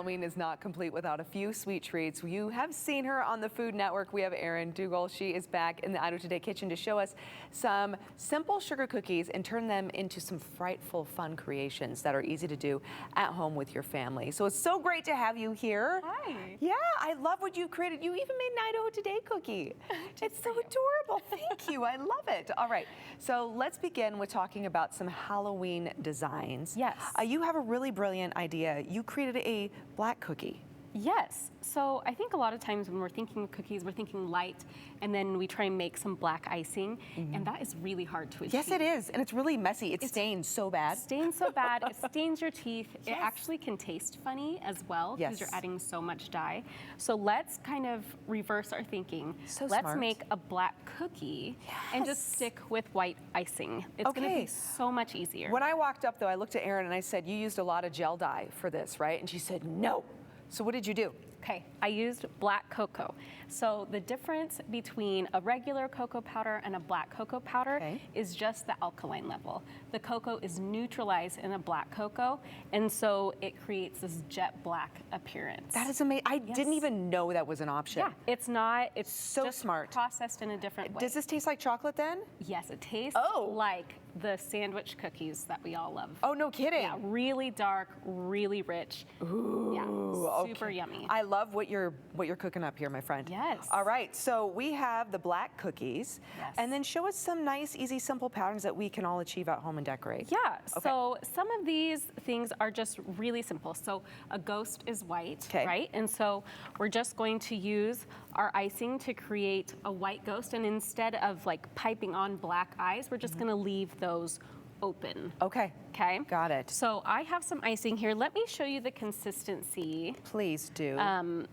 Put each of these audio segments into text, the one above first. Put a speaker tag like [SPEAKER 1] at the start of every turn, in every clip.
[SPEAKER 1] Halloween is not complete without a few sweet treats. You have seen her on the Food Network. We have Erin Dougal. She is back in the Idaho Today kitchen to show us some simple sugar cookies and turn them into some frightful fun creations that are easy to do at home with your family. So it's so great to have you here.
[SPEAKER 2] Hi.
[SPEAKER 1] Yeah, I love what you created. You even made an Idaho Today cookie. It's so adorable. Thank you. I love it. All right, so let's begin with talking about some Halloween designs.
[SPEAKER 2] Yes.
[SPEAKER 1] You have a really brilliant idea. You created a black cookie.
[SPEAKER 2] Yes. So I think a lot of times when we're thinking of cookies, we're thinking light, and then we try and make some black icing, and that is really hard to achieve.
[SPEAKER 1] Yes, it is, and it's really messy. It stains so bad.
[SPEAKER 2] It stains so bad. It stains your teeth. Yes. It actually can taste funny as well because you're adding so much dye. So let's kind of reverse our thinking.
[SPEAKER 1] So
[SPEAKER 2] let's
[SPEAKER 1] smart.
[SPEAKER 2] make a black cookie and just stick with white icing. It's going to be so much easier.
[SPEAKER 1] When I walked up, though, I looked at Erin and I said, "You used a lot of gel dye for this, right?" And she said, "No." So what did you do?
[SPEAKER 2] Okay, I used black cocoa. So the difference between a regular cocoa powder and a black cocoa powder is just the alkaline level. The cocoa is neutralized in a black cocoa, and so it creates this jet black appearance.
[SPEAKER 1] That is amazing. I didn't even know that was an option.
[SPEAKER 2] Yeah, it's not. It's
[SPEAKER 1] so
[SPEAKER 2] just
[SPEAKER 1] smart.
[SPEAKER 2] Processed in a different way.
[SPEAKER 1] Does this taste like chocolate then?
[SPEAKER 2] Yes, it tastes like the sandwich cookies that we all love.
[SPEAKER 1] Oh, no kidding.
[SPEAKER 2] Yeah, really dark, really rich.
[SPEAKER 1] Ooh,
[SPEAKER 2] yeah, super yummy.
[SPEAKER 1] I love what you're cooking up here, my friend.
[SPEAKER 2] Yes.
[SPEAKER 1] All right, so we have the black cookies, and then show us some nice, easy, simple patterns that we can all achieve at home and decorate.
[SPEAKER 2] Yeah, so some of these things are just really simple. So a ghost is white, right? And so we're just going to use our icing to create a white ghost, and instead of like piping on black eyes, we're just gonna leave those open.
[SPEAKER 1] Okay.
[SPEAKER 2] Okay.
[SPEAKER 1] Got it.
[SPEAKER 2] So I have some icing here. Let me show you the consistency.
[SPEAKER 1] Please do.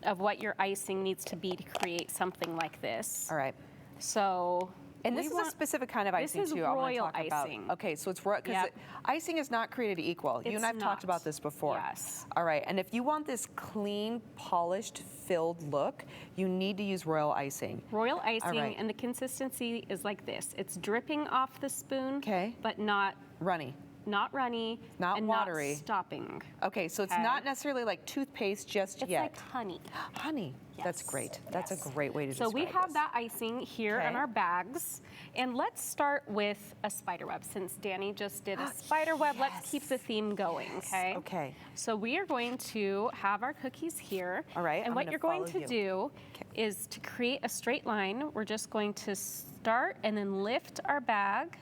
[SPEAKER 2] Of what your icing needs to be to create something like this.
[SPEAKER 1] All right.
[SPEAKER 2] So.
[SPEAKER 1] And this is a specific kind of icing too. I want to talk
[SPEAKER 2] icing.
[SPEAKER 1] about. Okay, so it's royal because icing is not created equal. You and I've talked about this before.
[SPEAKER 2] Yes.
[SPEAKER 1] All right, and if you want this clean, polished, filled look, you need to use royal icing.
[SPEAKER 2] Royal icing, and the consistency is like this. It's dripping off the spoon, but not
[SPEAKER 1] runny.
[SPEAKER 2] Not runny,
[SPEAKER 1] not
[SPEAKER 2] and
[SPEAKER 1] watery.
[SPEAKER 2] Not stopping.
[SPEAKER 1] Okay, so it's not necessarily like toothpaste just yet.
[SPEAKER 2] It's like honey.
[SPEAKER 1] Honey. Yes. That's great. That's a great way to describe
[SPEAKER 2] So we have that icing here in our bags. And let's start with a spider web. Since Danny just did a spider web, let's keep the theme going, okay?
[SPEAKER 1] Okay.
[SPEAKER 2] So we are going to have our cookies here.
[SPEAKER 1] All right.
[SPEAKER 2] And what you're going to do is to create a straight line, we're just going to start and then lift our bag.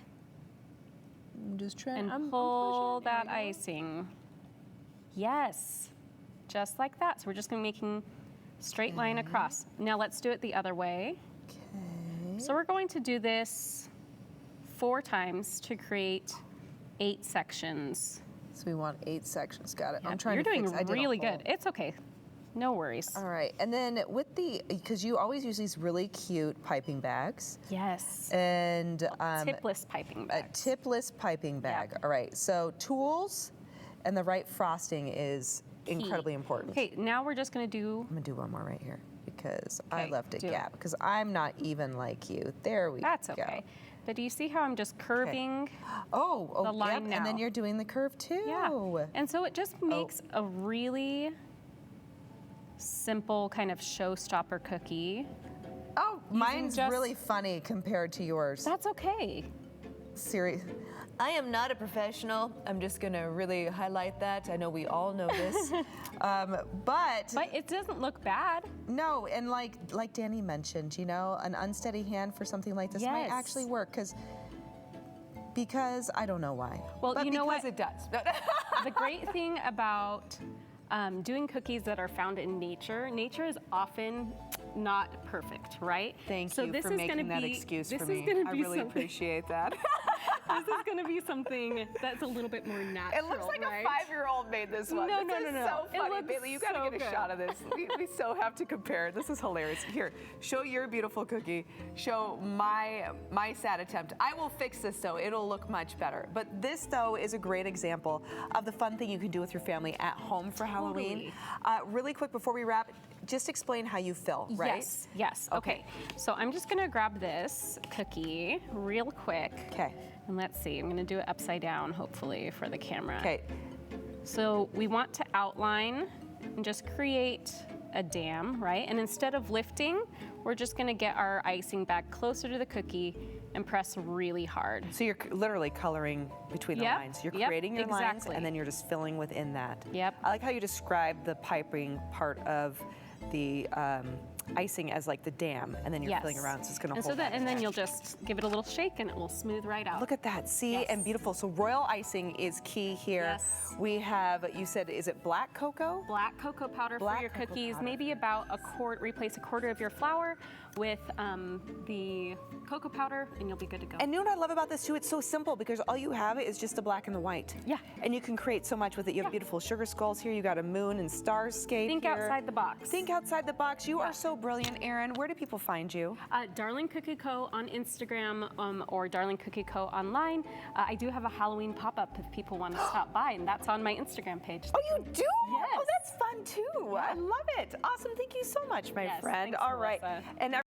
[SPEAKER 1] I'm just trying
[SPEAKER 2] and pull that icing. Yes, just like that. So we're just going to be making straight line across. Now let's do it the other way. Okay. So we're going to do this 4 times to create 8 sections.
[SPEAKER 1] So we want 8 sections. Got it.
[SPEAKER 2] Yep.
[SPEAKER 1] I'm trying
[SPEAKER 2] You're
[SPEAKER 1] to
[SPEAKER 2] doing
[SPEAKER 1] fix.
[SPEAKER 2] really good. It's okay. No worries.
[SPEAKER 1] All right, and then with because you always use these really cute piping bags.
[SPEAKER 2] Yes.
[SPEAKER 1] And
[SPEAKER 2] tipless piping bags.
[SPEAKER 1] A tipless piping bag. All right, so tools and the right frosting is incredibly important.
[SPEAKER 2] Okay, now we're just gonna do.
[SPEAKER 1] I'm gonna do one more right here because I left a gap because I'm not even like you. There we go.
[SPEAKER 2] That's okay. But do you see how I'm just curving the line now?
[SPEAKER 1] And then you're doing the curve too.
[SPEAKER 2] Yeah. And so it just makes a really simple kind of showstopper cookie.
[SPEAKER 1] Oh, mine's really funny compared to yours.
[SPEAKER 2] That's okay.
[SPEAKER 1] Serious. I am not a professional. I'm just gonna really highlight that. I know we all know this, but
[SPEAKER 2] it doesn't look bad.
[SPEAKER 1] No, and like Danny mentioned, you know, an unsteady hand for something like this might actually work because I don't know why.
[SPEAKER 2] Well,
[SPEAKER 1] but
[SPEAKER 2] you know what?
[SPEAKER 1] It does.
[SPEAKER 2] The great thing about doing cookies that are found in nature is often not perfect, right?
[SPEAKER 1] Thank you for making that excuse for me. I really appreciate that.
[SPEAKER 2] This is going to be something that's a little bit more natural.
[SPEAKER 1] It looks like a 5-year-old made this one.
[SPEAKER 2] No.
[SPEAKER 1] This is so funny. Bailey, you got to get a shot of this. We so have to compare. This is hilarious. Here, show your beautiful cookie. Show my sad attempt. I will fix this, though. It'll look much better. But this, though, is a great example of the fun thing you can do with your family at home for Halloween. Really quick before we wrap, just explain how you fill, right?
[SPEAKER 2] Yes. Okay. So I'm just going to grab this cookie real quick.
[SPEAKER 1] Okay.
[SPEAKER 2] And let's see. I'm going to do it upside down, hopefully, for the camera.
[SPEAKER 1] Okay.
[SPEAKER 2] So we want to outline and just create a dam, right? And instead of lifting, we're just gonna get our icing back closer to the cookie and press really hard.
[SPEAKER 1] So you're literally coloring between the lines. You're creating your lines, and then you're just filling within that.
[SPEAKER 2] Yep.
[SPEAKER 1] I like how you describe the piping part of the icing as like the dam, and then you're filling around, so it's going to hold that.
[SPEAKER 2] And then you'll just give it a little shake, and it will smooth right out.
[SPEAKER 1] Look at that, see, and beautiful. So royal icing is key here.
[SPEAKER 2] Yes.
[SPEAKER 1] We have, you said, is it black cocoa?
[SPEAKER 2] Black cocoa powder for your cookies. Maybe about replace a quarter of your flour with the cocoa powder, and you'll be good to go.
[SPEAKER 1] And you know what I love about this too? It's so simple because all you have is just the black and the white.
[SPEAKER 2] Yeah.
[SPEAKER 1] And you can create so much with it. You have beautiful sugar skulls here. You got a moon and starscape.
[SPEAKER 2] Think outside the box.
[SPEAKER 1] Think outside the box. You are so brilliant, Erin. Where do people find you?
[SPEAKER 2] Darling Cookie Co. on Instagram or Darling Cookie Co. online. I do have a Halloween pop-up if people want to stop by, and that's on my Instagram page.
[SPEAKER 1] Oh, you do?
[SPEAKER 2] Yes.
[SPEAKER 1] Oh, that's fun too. I love it. Awesome. Thank you so much, my friend.
[SPEAKER 2] Thanks,
[SPEAKER 1] All right.
[SPEAKER 2] Melissa.
[SPEAKER 1] And